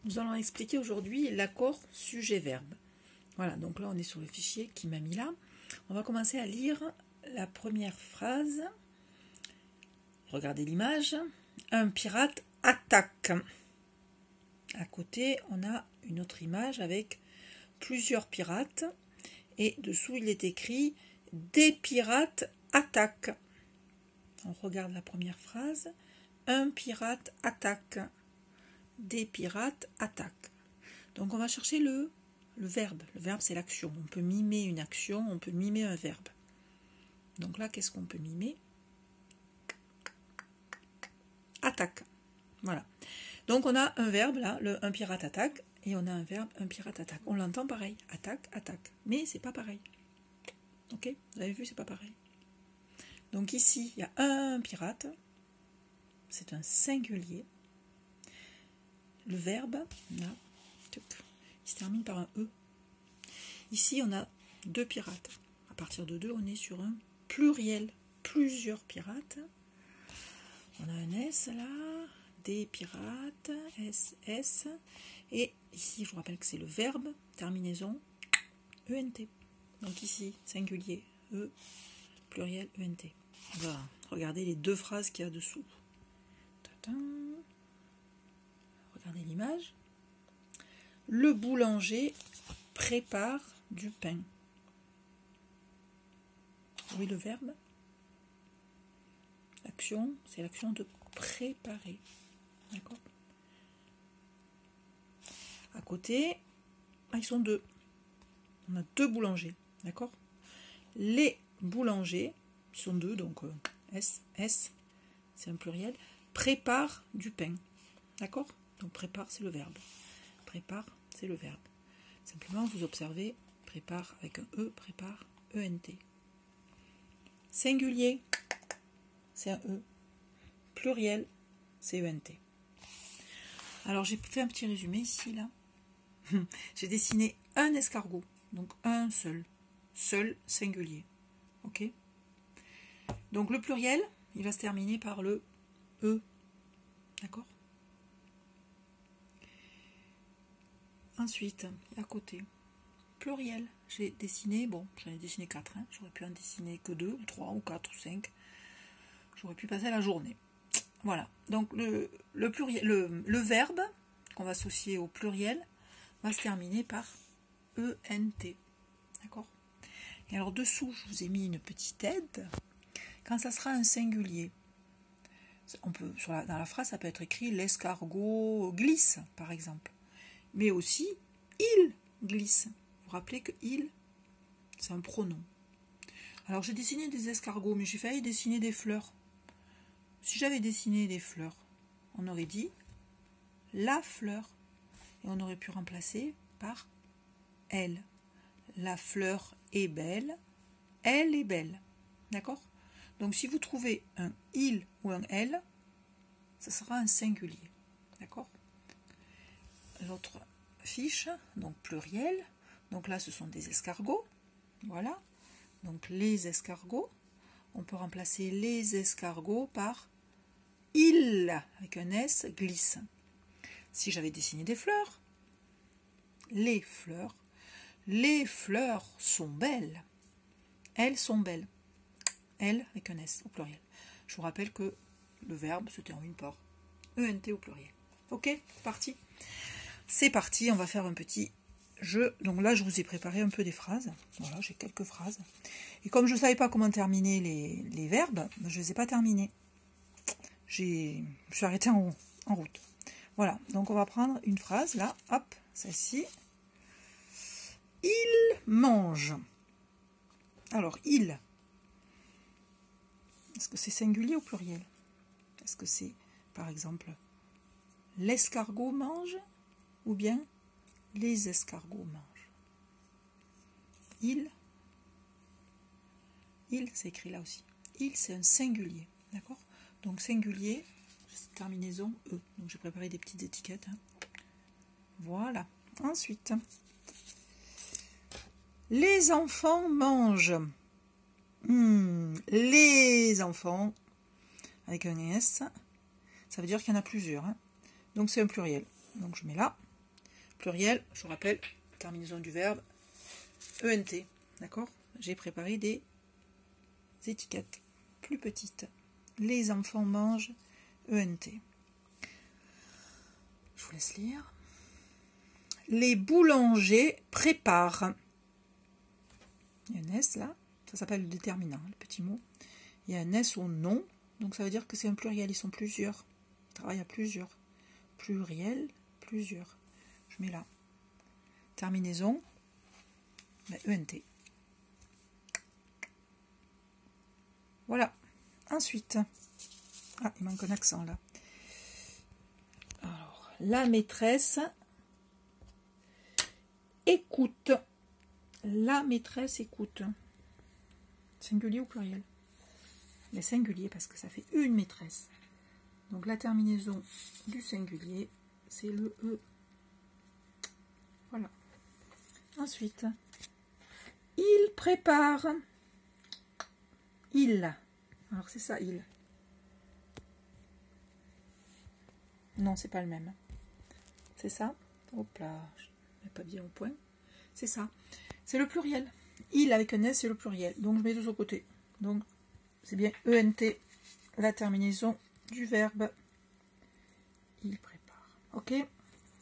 Nous allons expliquer aujourd'hui l'accord sujet-verbe. Voilà, donc là on est sur le fichier qui m'a mis là. On va commencer à lire la première phrase. Regardez l'image. Un pirate attaque. À côté, on a une autre image avec plusieurs pirates. Et dessous, il est écrit « Des pirates attaquent ». On regarde la première phrase. Un pirate attaque. Des pirates attaquent. Donc on va chercher le verbe. Le verbe, c'est l'action. On peut mimer une action, on peut mimer un verbe. Donc là, qu'est-ce qu'on peut mimer? Attaque. Voilà. Donc on a un verbe là, un pirate attaque, et on a un verbe, un pirate attaque. On l'entend pareil, attaque, attaque. Mais c'est pas pareil. Ok? Vous avez vu, c'est pas pareil. Donc ici, il y a un pirate. C'est un singulier. Le verbe, là, il se termine par un E. Ici, on a deux pirates. À partir de deux, on est sur un pluriel. Plusieurs pirates. On a un S là, des pirates, SS. Et ici, je vous rappelle que c'est le verbe, terminaison, ENT. Donc ici, singulier, E, pluriel, ENT. On va regarder les deux phrases qu'il y a dessous. Regardez l'image. Le boulanger prépare du pain. Oui, le verbe. L'action, c'est l'action de préparer. D'accord? À côté, ils sont deux. On a deux boulangers. D'accord? Les boulangers, ils sont deux, donc S, c'est un pluriel, prépare du pain. D'accord? Donc prépare, c'est le verbe. Prépare, c'est le verbe. Simplement, vous observez, prépare avec un E, prépare, ENT. Singulier, c'est un E. Pluriel, c'est ENT. Alors, j'ai fait un petit résumé ici, là. J'ai dessiné un escargot, donc un seul. Seul, singulier. Ok? Donc, le pluriel, il va se terminer par le E. D'accord? Ensuite, à côté, pluriel. J'ai dessiné, bon, j'en ai dessiné 4, hein. J'aurais pu en dessiner que 2, 3 ou 4 ou 5. J'aurais pu passer la journée. Voilà. Donc, le pluriel, le verbe qu'on va associer au pluriel va se terminer par ENT. D'accord? Et alors, dessous, je vous ai mis une petite aide. Quand ça sera un singulier, on peut, dans la phrase, ça peut être écrit « l'escargot glisse », par exemple. Mais aussi, il glisse. Vous vous rappelez que il, c'est un pronom. Alors, j'ai dessiné des escargots, mais j'ai failli dessiner des fleurs. Si j'avais dessiné des fleurs, on aurait dit la fleur. Et on aurait pu remplacer par elle. La fleur est belle, elle est belle. D'accord? Donc, si vous trouvez un il ou un elle, ça sera un singulier. D'accord? L'autre fiche, donc pluriel. Donc là, ce sont des escargots. Voilà. Donc les escargots. On peut remplacer les escargots par il, avec un S, glisse. Si j'avais dessiné des fleurs, les fleurs sont belles. Elles sont belles. Elles, avec un S au pluriel. Je vous rappelle que le verbe se termine par ENT au pluriel. Ok, parti. C'est parti, on va faire un petit jeu. Donc là, je vous ai préparé un peu des phrases. Voilà, j'ai quelques phrases. Et comme je ne savais pas comment terminer les verbes, je ne les ai pas terminés. Je suis arrêtée en route. Voilà, donc on va prendre une phrase, là, hop, celle-ci. Il mange. Alors, il. Est-ce que c'est singulier ou pluriel? Est-ce que c'est, par exemple, l'escargot mange? Ou bien les escargots mangent. Il, c'est écrit là aussi. Il, c'est un singulier. D'accord? Donc singulier, terminaison E. Donc j'ai préparé des petites étiquettes. Hein. Voilà. Ensuite, les enfants mangent. Les enfants, avec un S, ça veut dire qu'il y en a plusieurs. Hein. Donc c'est un pluriel. Donc je mets là. Pluriel, je vous rappelle, terminaison du verbe ENT. D'accord? J'ai préparé des étiquettes plus petites. Les enfants mangent ENT. Je vous laisse lire. Les boulangers préparent. Il y a un S là, ça s'appelle le déterminant, le petit mot. Il y a un S au nom, donc ça veut dire que c'est un pluriel, ils sont plusieurs. Ils travaillent à plusieurs. Pluriel, plusieurs. Je mets là. Terminaison, ENT. Voilà. Ensuite, il manque un accent là. Alors, la maîtresse écoute. La maîtresse écoute. Singulier ou pluriel? Mais singulier parce que ça fait une maîtresse. Donc la terminaison du singulier, c'est le E. Voilà. Ensuite, il prépare. Il. Alors c'est ça, il. Non, c'est pas le même. C'est ça. Hop là, je ne mets pas bien au point. C'est ça. C'est le pluriel. Il avec un S, c'est le pluriel. Donc je mets deux au côté. Donc c'est bien ENT, la terminaison du verbe. Il prépare. Ok,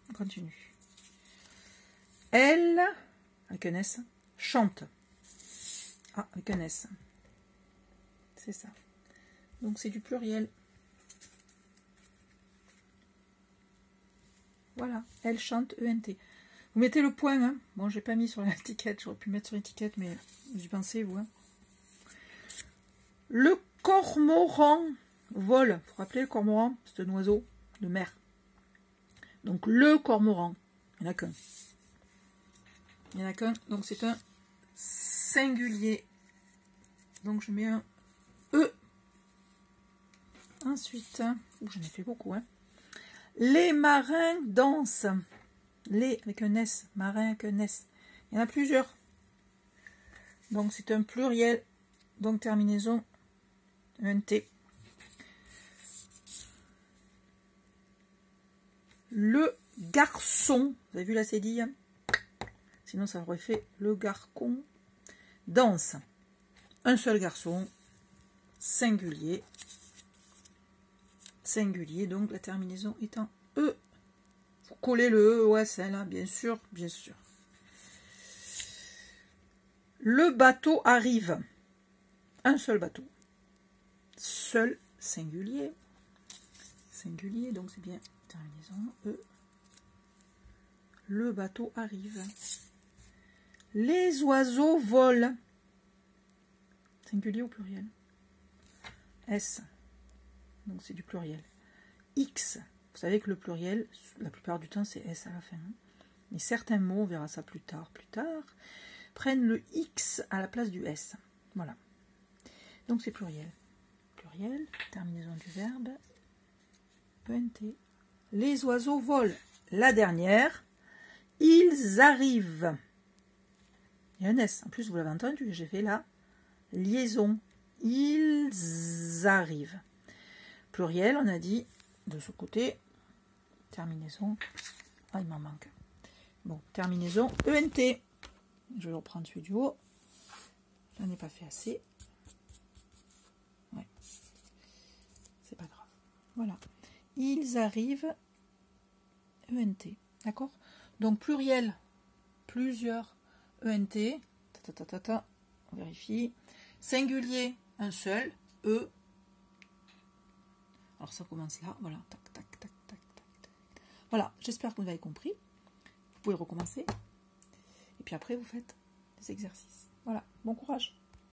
on continue. Elle, avec un S, chante. Ah, avec un S. C'est ça. Donc c'est du pluriel. Voilà, elle chante ENT. Vous mettez le point, hein. Bon, j'ai pas mis sur l'étiquette, j'aurais pu mettre sur l'étiquette, mais vous y pensez, vous. Hein. Le cormoran vole. Vous vous rappelez, le cormoran, c'est un oiseau de mer. Donc, le cormoran, il n'y en a qu'un. Il n'y en a qu'un, donc c'est un singulier. Donc, je mets un E. Ensuite, j'en ai fait beaucoup, hein. Les marins dansent. Les avec un S, marin avec un S. Il y en a plusieurs. Donc c'est un pluriel. Donc terminaison ENT. Le garçon. Vous avez vu la cédille? Sinon ça aurait fait le garcon. Danse. Un seul garçon. Singulier. Singulier. Donc la terminaison est en E. Coller le E au S, là, bien sûr, bien sûr. Le bateau arrive. Un seul bateau. Seul, singulier. Singulier, donc c'est bien terminaison E. Le bateau arrive. Les oiseaux volent. Singulier ou pluriel? S. Donc c'est du pluriel. X. Vous savez que le pluriel, la plupart du temps, c'est S à la fin. Mais certains mots, on verra ça plus tard, prennent le X à la place du S. Voilà. Donc c'est pluriel. Pluriel, terminaison du verbe, ENT. Les oiseaux volent. La dernière, ils arrivent. Il y a un S. En plus, vous l'avez entendu, j'ai fait la liaison. Ils arrivent. Pluriel, on a dit de ce côté, terminaison, il m'en manque. Bon, terminaison ENT. Je vais reprendre celui du haut. J'en ai pas fait assez. Ouais. C'est pas grave. Voilà. Ils arrivent ENT. D'accord? Donc pluriel, plusieurs ENT. On vérifie. Singulier, un seul. E. Alors ça commence là, voilà, tac, tac, tac, tac, tac. Voilà, j'espère que vous avez compris. Vous pouvez recommencer. Et puis après, vous faites des exercices. Voilà, bon courage.